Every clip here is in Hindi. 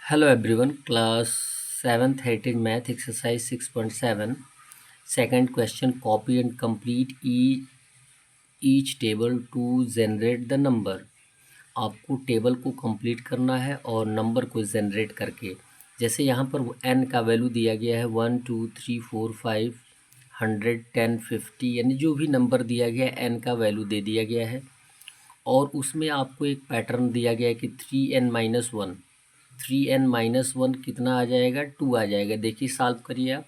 Hello everyone, class 7th Heritage Math exercise 6.7. Second question, copy and complete each table to generate the number. आपको टेबल को कंप्लीट करना है और नंबर को जनरेट करके, जैसे यहाँ पर n का वैल्यू दिया गया है 1 2 3 4 5 100 10 50, यानी जो भी नंबर दिया गया है n का वैल्यू दे दिया गया है। और उसमें आपको एक पैटर्न दिया गया है कि 3n-1, 3n-1 कितना आ जाएगा, 2 आ जाएगा। देखिए सॉल्व करिए आप।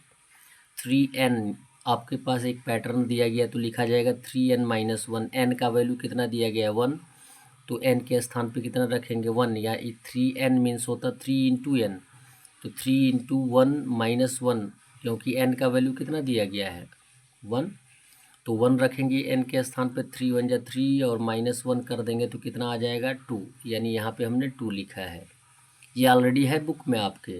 3n आपके पास एक पैटर्न दिया गया तो लिखा जाएगा 3n-1। n का वैल्यू कितना दिया गया है 1, तो n के स्थान पे कितना रखेंगे 1, या 3n मीन्स होता 3 इंटू एन, तो 3 इंटू 1-1, क्योंकि n का वैल्यू कितना दिया गया है 1, तो 1 रखेंगे n के स्थान पे, 3 1 जा 3 और -1 कर देंगे तो कितना आ जाएगा 2, यानी यहाँ पे हमने 2 लिखा है। ये ऑलरेडी है बुक में आपके।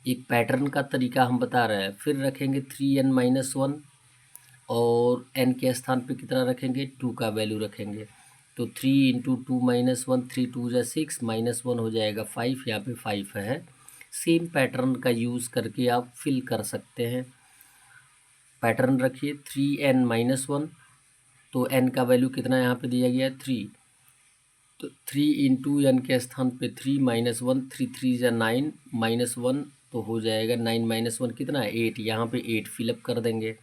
एक पैटर्न का तरीका हम बता रहे हैं। फिर रखेंगे 3n-1 और n के स्थान पे कितना रखेंगे 2 का वैल्यू रखेंगे, तो 3 इंटू 2-1, 3 2 जा 6, -1 हो जाएगा 5, यहाँ पे 5 है। सेम पैटर्न का यूज़ करके आप फिल कर सकते हैं। पैटर्न रखिए 3n-1, तो n का वैल्यू कितना यहाँ पे दिया गया है 3, तो 3 इंटू एन के स्थान पे 3 -1, 3 3 जा 9, -1 तो हो जाएगा 9-1 कितना है 8, यहाँ पे 8 फिलअप कर देंगे।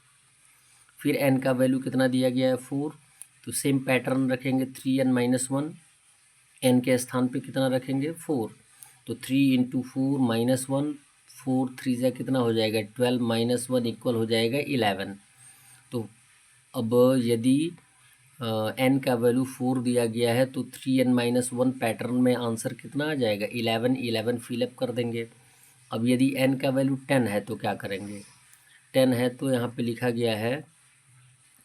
फिर n का वैल्यू कितना दिया गया है 4, तो सेम पैटर्न रखेंगे 3n-1, n के स्थान पे कितना रखेंगे 4, तो 3 इंटू 4-1, 4 3 जा कितना हो जाएगा 12, -1 इक्वल हो जाएगा 11। तो अब यदि n का वैल्यू 4 दिया गया है तो 3n-1 पैटर्न में आंसर कितना आ जाएगा 11 फिलअप कर देंगे। अब यदि n का वैल्यू 10 है तो क्या करेंगे, 10 है तो यहाँ पे लिखा गया है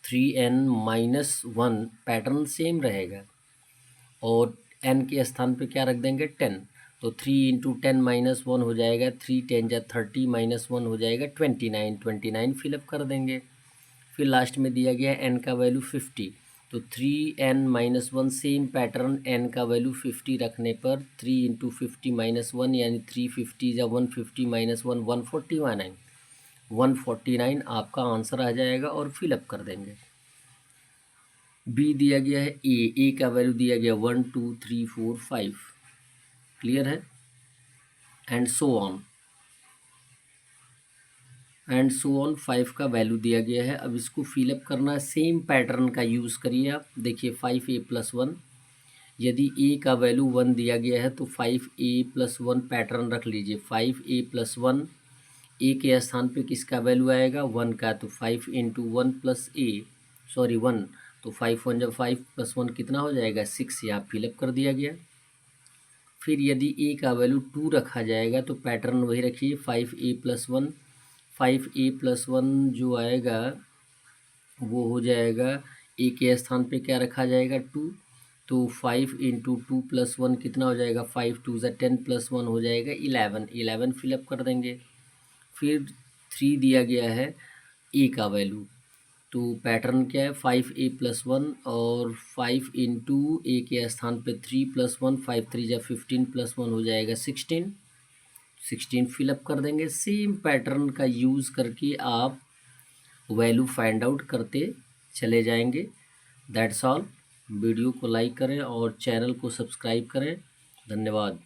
3n-1, पैटर्न सेम रहेगा और n के स्थान पे क्या रख देंगे 10, तो 3 इंटू 10-1 हो जाएगा, 3 10 जा 30, -1 हो जाएगा 29 फिलअप कर देंगे। फिर लास्ट में दिया गया है n का वैल्यू 50, तो 3n-1 सेम पैटर्न, n का वैल्यू 50 रखने पर 3 इंटू 50-1 यानी 350 या 150 -1 149 आपका आंसर आ जाएगा और फिलअप कर देंगे। बी दिया गया है ए का वैल्यू दिया गया 1 2 3 4 5, क्लियर है, एंड सो ऑन 5 का वैल्यू दिया गया है। अब इसको फिलअप करना है, सेम पैटर्न का यूज़ करिए आप। देखिए 5a+1, यदि a का वैल्यू 1 दिया गया है तो 5a+1 पैटर्न रख लीजिए। 5a+1, a के स्थान पे किसका वैल्यू आएगा 1 का, तो 5 इंटू 1 प्लस a, सॉरी 1, तो 5 1 जब 5 + 1 कितना हो जाएगा 6, यहाँ फिलअप कर दिया गया। फिर यदि a का वैल्यू 2 रखा जाएगा तो पैटर्न वही रखिए 5a+1, 5a+1 जो आएगा वो हो जाएगा a के स्थान पे क्या रखा जाएगा 2, तो 5 इंटू 2 + 1 कितना हो जाएगा 5 2 ज़ा 10 + 1 हो जाएगा 11 फिलअप कर देंगे। फिर 3 दिया गया है a का वैल्यू, तो पैटर्न क्या है 5a+1 और 5 इंटू a के स्थान पे 3 + 1, 5 3 ज़ा 15 + 1 हो जाएगा 16 फिलअप कर देंगे। सेम पैटर्न का यूज़ करके आप वैल्यू फाइंड आउट करते चले जाएंगे। That's all. वीडियो को लाइक करें और चैनल को सब्सक्राइब करें। धन्यवाद।